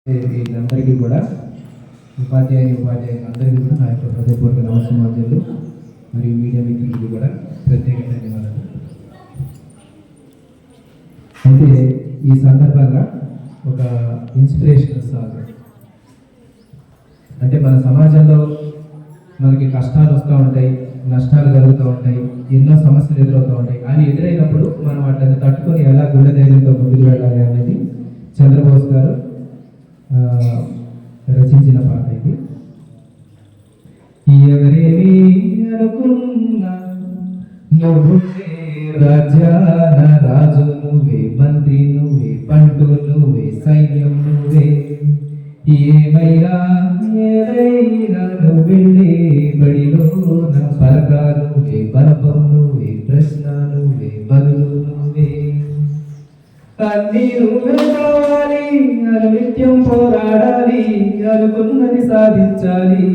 వీళ్ళందరికీ కూడా ఉపాధ్యాయులందరికీ కూడా నా యొక్క హృదయపూర్వక నమస్కారాలు మరియు మీడియా మిత్రులకి కూడా ప్రత్యేక ధన్యవాదాలు. అయితే ఈ సందర్భంగా ఒక ఇన్స్పిరేషనల్ సాంగ్, అంటే మన సమాజంలో మనకి కష్టాలు వస్తూ ఉంటాయి, నష్టాలు కలుగుతూ ఉంటాయి, ఎన్నో సమస్యలు ఎదురవుతూ ఉంటాయి. అవి ఎదురైనప్పుడు మనం వాటిని తట్టుకొని ఎలా గుండె ధైర్యంతో ముందుకు వెళ్ళాలి అనేది చంద్రబోస్ గారు రచించిన పాట ఇది. ఎవరేమి అనుకున్నా నువ్వే రాజ్యాన రాజు నువ్వే, మంత్రి నువ్వే, పంటు నువ్వే, సైన్యం నువ్వే. ఏమైనా ఏదైనా నువ్వు వెళ్ళే బడిలో నా పరక నువ్వే, బలపం నువ్వే, ప్రశ్న నువ్వే, బదులు నువ్వే. అన్నీ నువ్వే కావాలి, నిత్యం పోరాడాలి, అనుకున్నది సాధించాలి.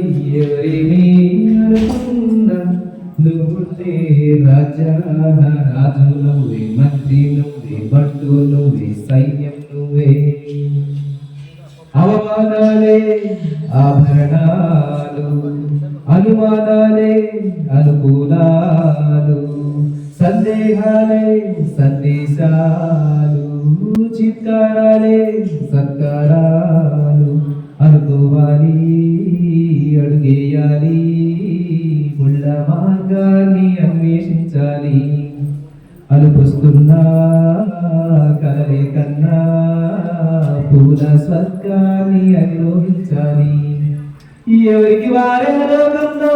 ఎవరేమీ అనుకున్నా నువ్వుంటే రాజ్యాన రాజు నువ్వే, మంత్రి నువ్వే, బంటు నువ్వే, సైన్యం నువ్వే. అవమానాలే ఆభరణాలు, అనుమానాలే అనుకూలాలు, సందేహాలే సందేశాలు, చిత్కారాలే సత్కారాలు. అనుకోవాలి, అడుగేయాలి, ముళ్ళ మార్గాన్ని అన్వేషించాలి. అలుపుస్తున్నా కలలే కన్నా పూల స్వర్గాన్ని అధిరోహించాలి. ఎవరికి వారే లోకంలో,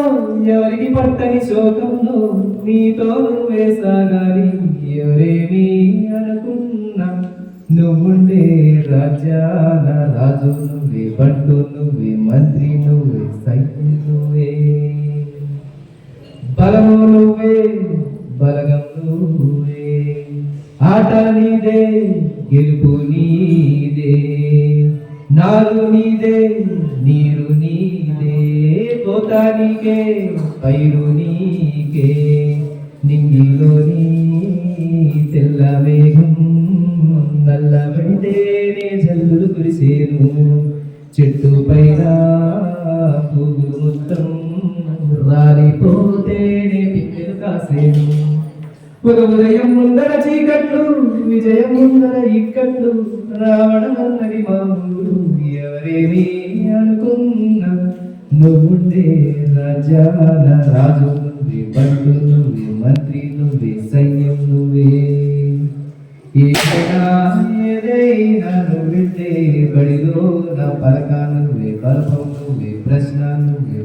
ఎవరికి పట్టని శోకంలో నీతో నువ్వే సాగాలి. ఎవరేమీ అనుకున్నా నువ్వుండే రాజ్యాన రాజు నువ్వే, బంటు నువ్వే, మంత్రి నువ్వే, సైన్యం నువ్వే. బలము నువ్వే, బలగం నువ్వే, ఆట నీదే, గెలుపు నీదే, నారు నీదే, నీరు నీదే, కోత నీకే, పైరు నీకే. నింగిలోని తెల్ల మేఘం నల్లబడితేనే జల్లులు కురిసేను, చెట్టు పైన పువ్వులు మొత్తం రాలిపోతేనే పిక్కలు కాసేను. ఒక ఉదయం ముందర చీకట్లు, విజయం ముందర ఇక్కట్లు, రావడం అన్నది మామూలు. ఎవరేమీ అనుకున్నా నువ్వుండే రాజ్యాల రాజు నువ్వే, బంటు నువ్వే, మంత్రి నువ్వే, సైన్యం నువ్వే. ఏదైనా ఏదైనా నువ్వుండే బడిలో నా పరక నువ్వే, బలపం నువ్వే, ప్రశ్న నువ్వే,